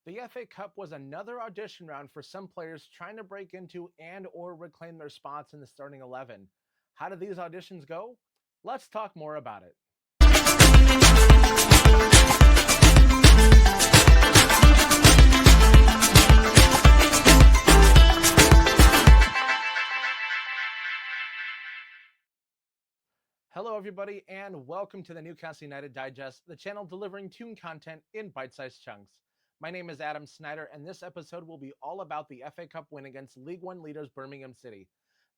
The FA Cup was another audition round for some players trying to break into and or reclaim their spots in the starting 11. How did these auditions go? Let's talk more about it. Hello, everybody, and welcome to the Newcastle United Digest, the channel delivering tune content in bite-sized chunks. My name is Adam Snyder, and this episode will be all about the FA Cup win against League One leaders Birmingham City.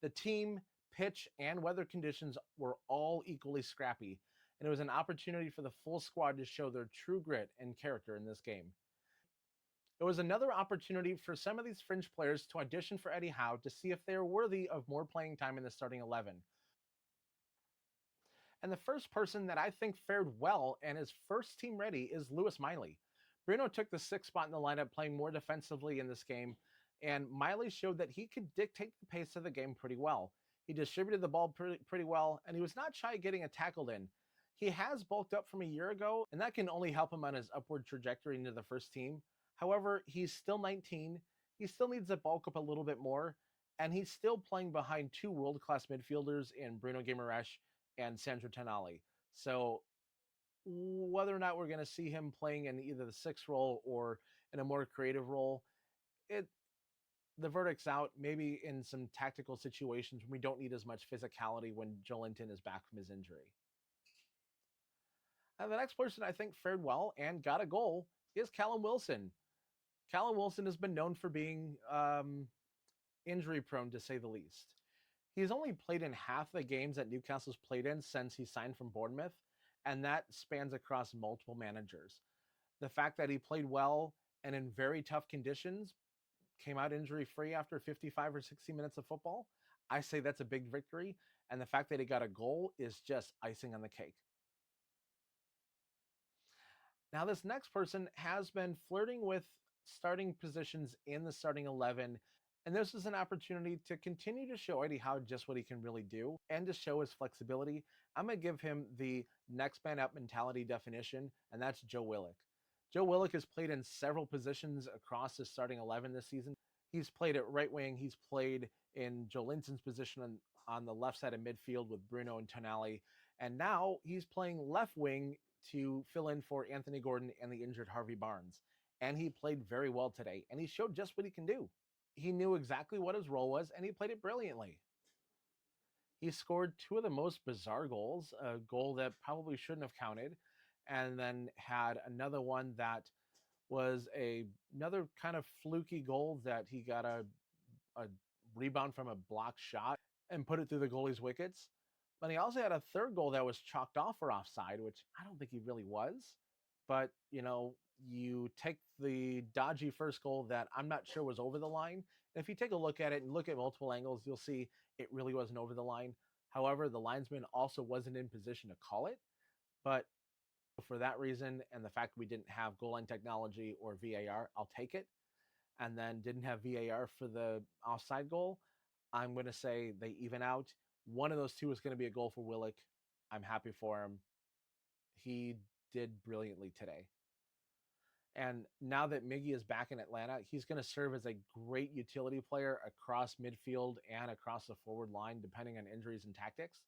The team, pitch, and weather conditions were all equally scrappy, and it was an opportunity for the full squad to show their true grit and character in this game. It was another opportunity for some of these fringe players to audition for Eddie Howe to see if they are worthy of more playing time in the starting 11. And the first person that I think fared well and is first team ready is Lewis Miley. Bruno took the sixth spot in the lineup, playing more defensively in this game, and Miley showed that he could dictate the pace of the game pretty well. He distributed the ball pretty well, and he was not shy getting a tackle in. He has bulked up from a year ago, and that can only help him on his upward trajectory into the first team. However, he's still 19. He still needs to bulk up a little bit more, and he's still playing behind two world-class midfielders in Bruno Guimaraes and Sandro Tonali. So whether or not we're going to see him playing in either the sixth role or in a more creative role, it the verdict's out. Maybe in some tactical situations we don't need as much physicality when Joelinton is back from his injury. And the next person I think fared well and got a goal is Callum Wilson. Callum Wilson has been known for being injury prone, to say the least. He's only played in half the games that Newcastle's played in since he signed from Bournemouth, and that spans across multiple managers. The fact that he played well and in very tough conditions, came out injury free after 55 or 60 minutes of football, I say that's a big victory. And the fact that he got a goal is just icing on the cake. Now, this next person has been flirting with starting positions in the starting 11. And this is an opportunity to continue to show Eddie Howe just what he can really do and to show his flexibility. I'm going to give him the next man up mentality definition, and that's Joe Willock. Joe Willock has played in several positions across his starting 11 this season. He's played at right wing. He's played in Joelinton's position on the left side of midfield with Bruno and Tonali. And now he's playing left wing to fill in for Anthony Gordon and the injured Harvey Barnes. And he played very well today, and he showed just what he can do. He knew exactly what his role was, and he played it brilliantly. He scored two of the most bizarre goals, a goal that probably shouldn't have counted, and then had another one that was another kind of fluky goal that he got a rebound from a blocked shot and put it through the goalie's wickets. But he also had a third goal that was chalked off for offside, which I don't think he really was. But, you take the dodgy first goal that I'm not sure was over the line. And if you take a look at it and look at multiple angles, you'll see it really wasn't over the line. However, the linesman also wasn't in position to call it. But for that reason and the fact we didn't have goal line technology or VAR, I'll take it. And then didn't have VAR for the offside goal, I'm going to say they even out. One of those two is going to be a goal for Willock. I'm happy for him. He did brilliantly today. And now that Miggy is back in Atlanta, he's going to serve as a great utility player across midfield and across the forward line, depending on injuries and tactics.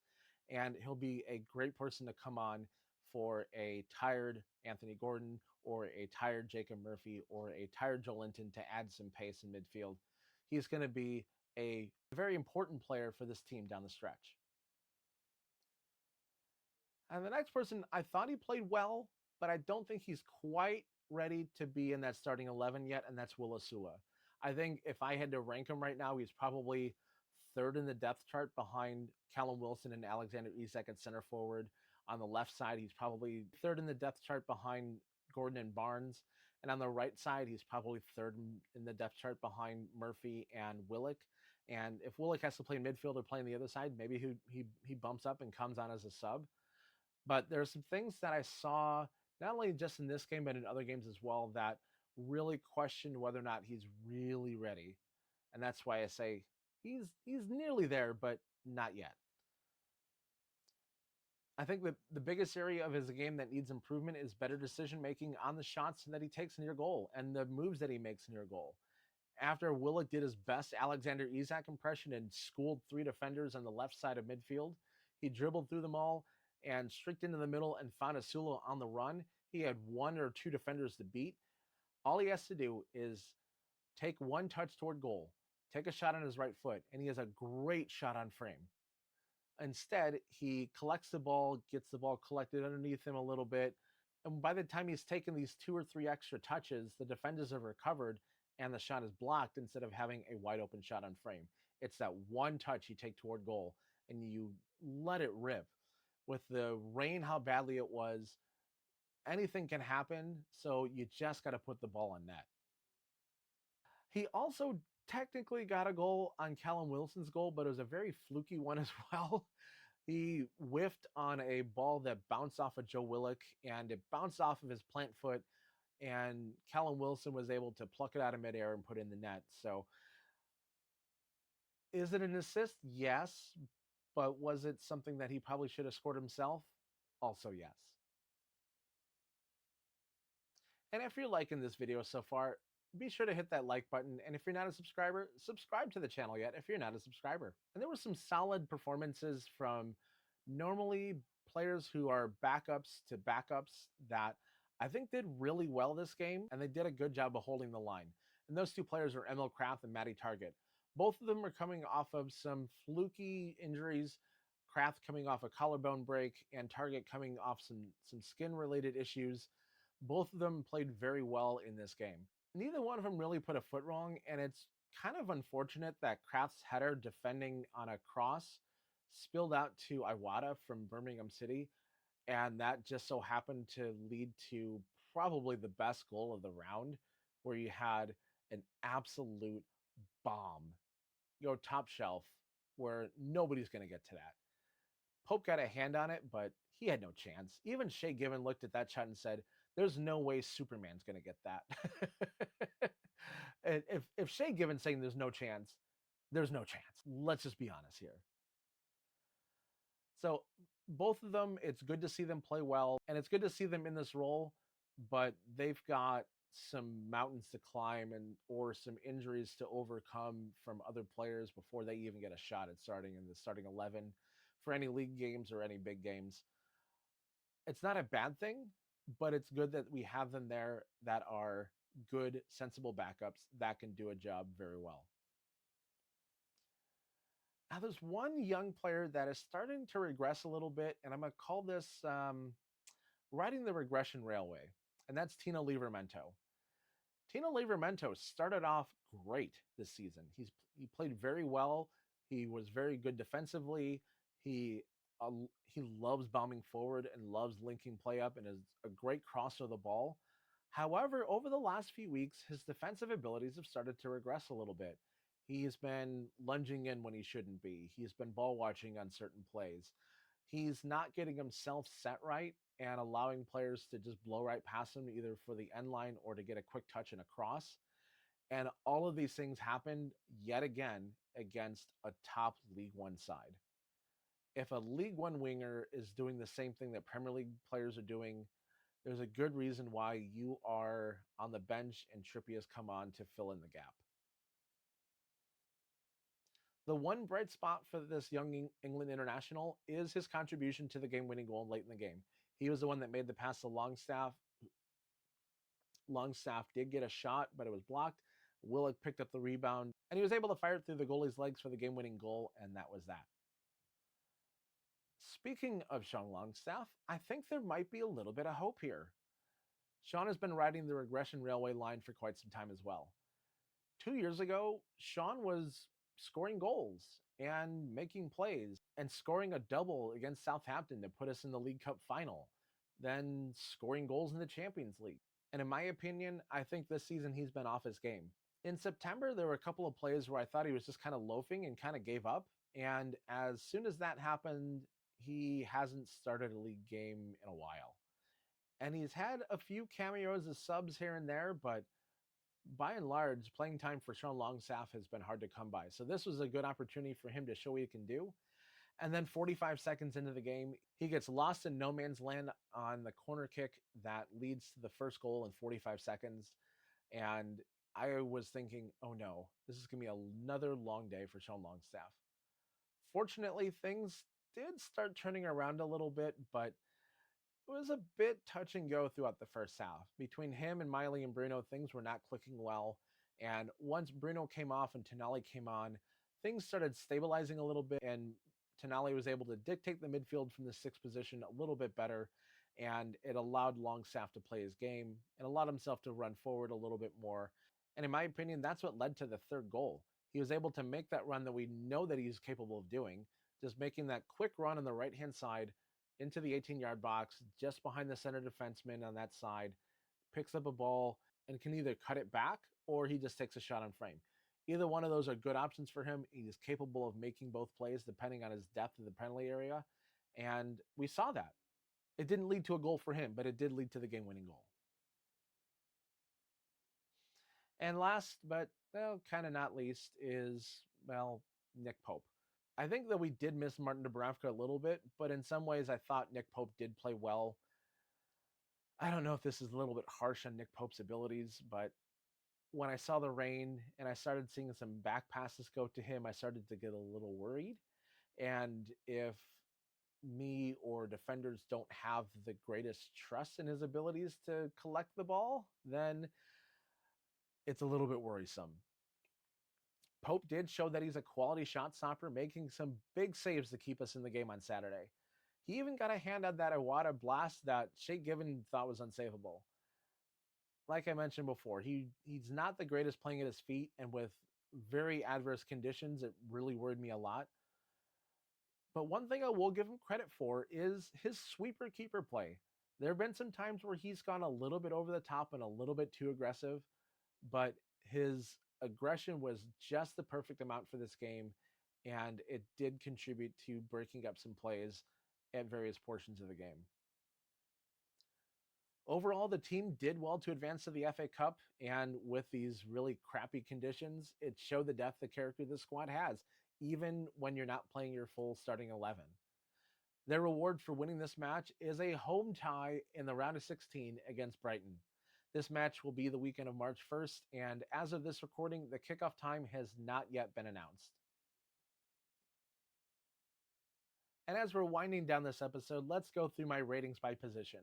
And he'll be a great person to come on for a tired Anthony Gordon or a tired Jacob Murphy or a tired Joelinton to add some pace in midfield. He's going to be a very important player for this team down the stretch. And the next person, I thought he played well, but I don't think he's quite ready to be in that starting 11 yet, and that's Willisua. I think if I had to rank him right now, he's probably third in the depth chart behind Callum Wilson and Alexander Isak at center forward. On the left side, he's probably third in the depth chart behind Gordon and Barnes. And on the right side, he's probably third in the depth chart behind Murphy and Willock. And if Willock has to play midfield or play on the other side, maybe he bumps up and comes on as a sub. But there are some things that I saw, not only just in this game, but in other games as well, that really questioned whether or not he's really ready. And that's why I say he's nearly there, but not yet. I think that the biggest area of his game that needs improvement is better decision making on the shots that he takes in your goal and the moves that he makes in your goal. After Willock did his best Alexander Isak impression and schooled 3 defenders on the left side of midfield, he dribbled through them all and streaked into the middle and found Asulo on the run. He had 1 or 2 defenders to beat. All he has to do is take 1 touch toward goal, take a shot on his right foot, and he has a great shot on frame. Instead, he collects the ball, gets the ball collected underneath him a little bit. And by the time he's taken these 2 or 3 extra touches, the defenders have recovered and the shot is blocked instead of having a wide open shot on frame. It's that 1 touch you take toward goal and you let it rip. With the rain, how badly it was, anything can happen. So you just got to put the ball on net. He also technically got a goal on Callum Wilson's goal, but it was a very fluky one as well. He whiffed on a ball that bounced off of Joe Willock and it bounced off of his plant foot. And Callum Wilson was able to pluck it out of midair and put it in the net. So, is it an assist? Yes. But was it something that he probably should have scored himself? Also, yes. And if you're liking this video so far, be sure to hit that like button. And if you're not a subscriber, subscribe to the channel yet if you're not a subscriber. And there were some solid performances from normally players who are backups to backups that I think did really well this game, and they did a good job of holding the line. And those 2 players are Emil Kraft and Matty Target. Both of them are coming off of some fluky injuries. Kraft coming off a collarbone break, and Target coming off some skin-related issues. Both of them played very well in this game. Neither one of them really put a foot wrong, and it's kind of unfortunate that Kraft's header defending on a cross spilled out to Iwata from Birmingham City, and that just so happened to lead to probably the best goal of the round, where you had an absolute bomb go top shelf where nobody's going to get to that. Pope got a hand on it, but he had no chance. Even Shea Given looked at that shot and said, there's no way Superman's going to get that. if Shea Given's saying there's no chance, there's no chance. Let's just be honest here. So both of them, it's good to see them play well, and it's good to see them in this role, but they've got some mountains to climb or some injuries to overcome from other players before they even get a shot at starting in the starting 11 for any league games or any big games. It's not a bad thing, but it's good that we have them there that are good, sensible backups that can do a job very well. Now, there's one young player that is starting to regress a little bit, and I'm going to call this riding the regression railway, and that's Tino Livramento. Tino Livramento started off great this season. He played very well. He was very good defensively. He loves bombing forward and loves linking play up and is a great crosser of the ball. However, over the last few weeks, his defensive abilities have started to regress a little bit. He's been lunging in when he shouldn't be. He's been ball watching on certain plays. He's not getting himself set right and allowing players to just blow right past him, either for the end line or to get a quick touch and a cross. And all of these things happened yet again against a top League One side. If a League One winger is doing the same thing that Premier League players are doing, there's a good reason why you are on the bench and Trippier has come on to fill in the gap. The one bright spot for this young England international is his contribution to the game-winning goal late in the game. He was the one that made the pass to Longstaff. Longstaff did get a shot, but it was blocked. Willock picked up the rebound, and he was able to fire it through the goalie's legs for the game-winning goal, and that was that. Speaking of Sean Longstaff, I think there might be a little bit of hope here. Sean has been riding the regression railway line for quite some time as well. 2 years ago, Sean was scoring goals and making plays and scoring a double against Southampton to put us in the League Cup final, then scoring goals in the Champions League. And in my opinion, I think this season he's been off his game. In September, there were a couple of plays where I thought he was just kind of loafing and kind of gave up. And as soon as that happened, he hasn't started a league game in a while. And he's had a few cameos as subs here and there, but by and large, playing time for Sean Longstaff has been hard to come by. So this was a good opportunity for him to show what he can do. And then 45 seconds into the game, he gets lost in no man's land on the corner kick that leads to the first goal in 45 seconds. And I was thinking, oh no, this is going to be another long day for Sean Longstaff. Fortunately, things did start turning around a little bit, but it was a bit touch and go throughout the first half. Between him and Miley and Bruno, things were not clicking well. And once Bruno came off and Tonali came on, things started stabilizing a little bit, and Tonali was able to dictate the midfield from the sixth position a little bit better. And it allowed Longstaff to play his game and allowed himself to run forward a little bit more. And in my opinion, that's what led to the third goal. He was able to make that run that we know that he's capable of doing, just making that quick run on the right hand side into the 18-yard box, just behind the center defenseman on that side, picks up a ball and can either cut it back or he just takes a shot on frame. Either one of those are good options for him. He is capable of making both plays depending on his depth of the penalty area. And we saw that. It didn't lead to a goal for him, but it did lead to the game-winning goal. And last, but kind of not least, is, Nick Pope. I think that we did miss Martin Dubravka a little bit, but in some ways I thought Nick Pope did play well. I don't know if this is a little bit harsh on Nick Pope's abilities, but when I saw the rain and I started seeing some back passes go to him, I started to get a little worried. And if me or defenders don't have the greatest trust in his abilities to collect the ball, then it's a little bit worrisome. Pope did show that he's a quality shot stopper, making some big saves to keep us in the game on Saturday. He even got a hand on that Iwata blast that Shea Given thought was unsavable. Like I mentioned before, he's not the greatest playing at his feet, and with very adverse conditions, it really worried me a lot. But one thing I will give him credit for is his sweeper keeper play. There have been some times where he's gone a little bit over the top and a little bit too aggressive, but his aggression was just the perfect amount for this game, and it did contribute to breaking up some plays at various portions of the game. Overall, the team did well to advance to the FA Cup, and with these really crappy conditions, it showed the depth of character the squad has, even when you're not playing your full starting 11. Their reward for winning this match is a home tie in the round of 16 against Brighton. This match will be the weekend of March 1st, and as of this recording, the kickoff time has not yet been announced. And as we're winding down this episode, let's go through my ratings by position.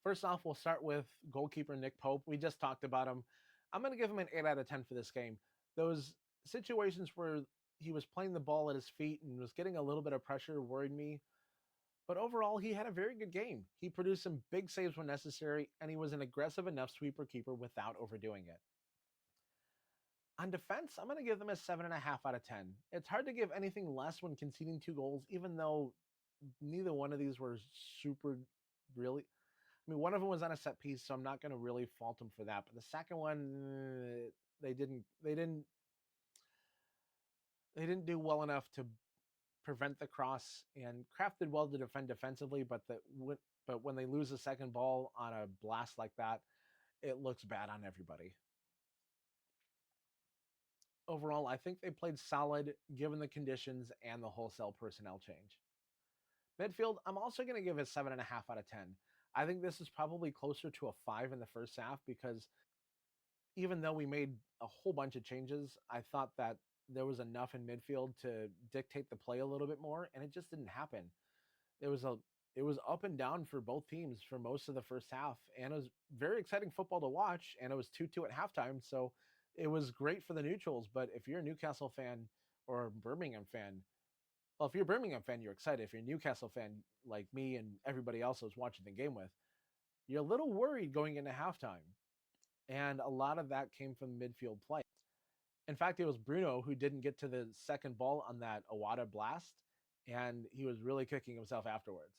First off, we'll start with goalkeeper Nick Pope. We just talked about him. I'm going to give him an 8 out of 10 for this game. Those situations where he was playing the ball at his feet and was getting a little bit of pressure worried me. But overall, he had a very good game. He produced some big saves when necessary, and he was an aggressive enough sweeper keeper without overdoing it. On defense, I'm going to give them a 7.5 out of 10. It's hard to give anything less when conceding 2 goals, even though neither one of these were super really. I mean, one of them was on a set piece, so I'm not going to really fault them for that. But the second one, they didn't do well enough to prevent the cross, and Kraft did well to defend defensively, but when they lose the second ball on a blast like that, it looks bad on everybody. Overall, I think they played solid given the conditions and the wholesale personnel change. Midfield, I'm also going to give it 7.5 out of 10. I think this is probably closer to a 5 in the first half because even though we made a whole bunch of changes, I thought that there was enough in midfield to dictate the play a little bit more, and it just didn't happen. It was up and down for both teams for most of the first half, and it was very exciting football to watch, and it was 2-2 at halftime, so it was great for the neutrals. But if you're a Newcastle fan or a Birmingham fan, well, if you're a Birmingham fan, you're excited. If you're a Newcastle fan, like me and everybody else I was watching the game with, you're a little worried going into halftime. And a lot of that came from midfield play. In fact, it was Bruno who didn't get to the second ball on that Iwata blast, and he was really kicking himself afterwards.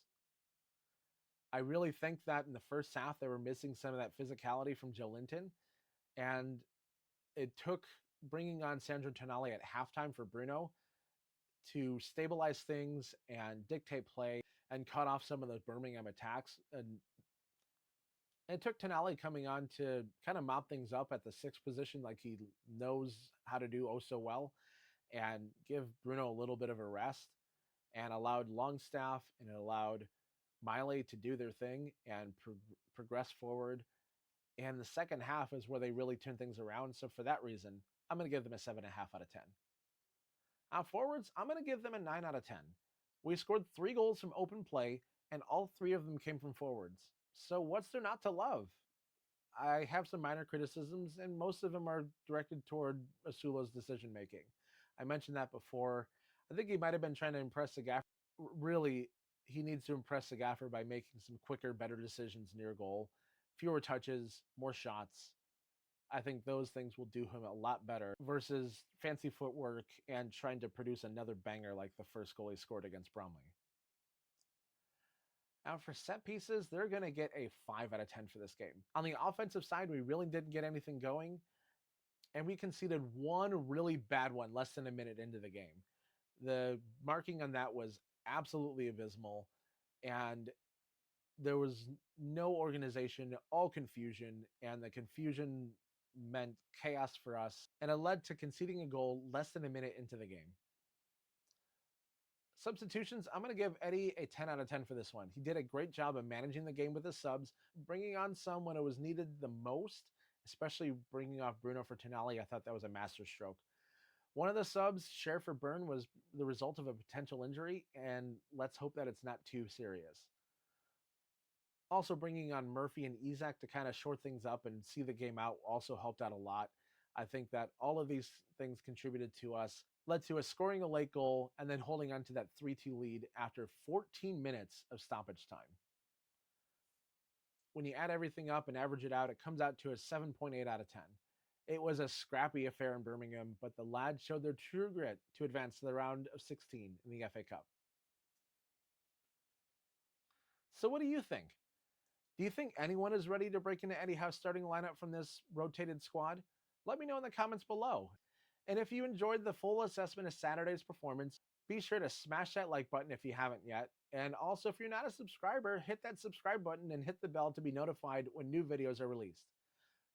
I really think that in the first half, they were missing some of that physicality from Joe Linton, and it took bringing on Sandro Tonali at halftime for Bruno to stabilize things and dictate play and cut off some of those Birmingham attacks. And it took Tonali coming on to kind of mop things up at the 6th position like he knows how to do oh so well. and give Bruno a little bit of a rest, and allowed Longstaff and it allowed Miley to do their thing and progress forward. And the second half is where they really turn things around. So for that reason, I'm going to give them a 7.5 out of 10. Now, forwards, I'm going to give them a 9 out of 10. We scored 3 goals from open play, and all 3 of them came from forwards. So what's there not to love? I have some minor criticisms, and most of them are directed toward Asulo's decision making. I mentioned that before. I think he might have been trying to impress the gaffer. Really, he needs to impress the gaffer by making some quicker, better decisions near goal, fewer touches, more shots. I think those things will do him a lot better versus fancy footwork and trying to produce another banger like the first goal he scored against Bromley. Now, for set pieces, they're going to get a 5 out of 10 for this game. On the offensive side, we really didn't get anything going, and we conceded one really bad one less than a minute into the game. The marking on that was absolutely abysmal, and there was no organization, all confusion, and the confusion meant chaos for us, and it led to conceding a goal less than a minute into the game. Substitutions, I'm going to give Eddie a 10 out of 10 for this one. He did a great job of managing the game with his subs, bringing on some when it was needed the most, especially bringing off Bruno for Tonali. I thought that was a masterstroke. One of the subs, Share for Burn, was the result of a potential injury, and let's hope that it's not too serious. Also bringing on Murphy and Isak to kind of short things up and see the game out also helped out a lot. I think that all of these things contributed to us, led to us scoring a late goal and then holding on to that 3-2 lead after 14 minutes of stoppage time. When you add everything up and average it out, it comes out to a 7.8 out of 10. It was a scrappy affair in Birmingham, but the lads showed their true grit to advance to the round of 16 in the FA Cup. So what do you think? Do you think anyone is ready to break into Eddie Howe's starting lineup from this rotated squad? Let me know in the comments below. And if you enjoyed the full assessment of Saturday's performance, be sure to smash that like button if you haven't yet. And also, if you're not a subscriber, hit that subscribe button and hit the bell to be notified when new videos are released.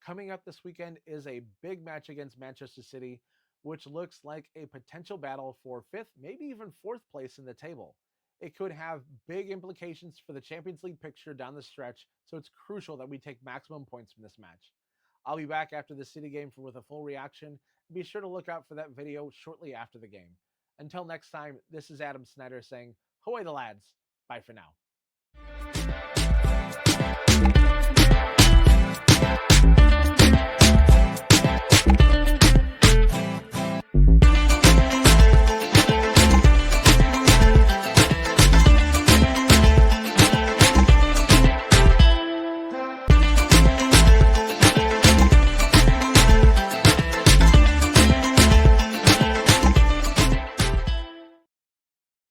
Coming up this weekend is a big match against Manchester City, which looks like a potential battle for 5th, maybe even 4th place in the table. It could have big implications for the Champions League picture down the stretch, so it's crucial that we take maximum points from this match. I'll be back after the City game with a full reaction. Be sure to look out for that video shortly after the game. Until next time, this is Adam Snyder saying, "Ahoy the lads." Bye for now.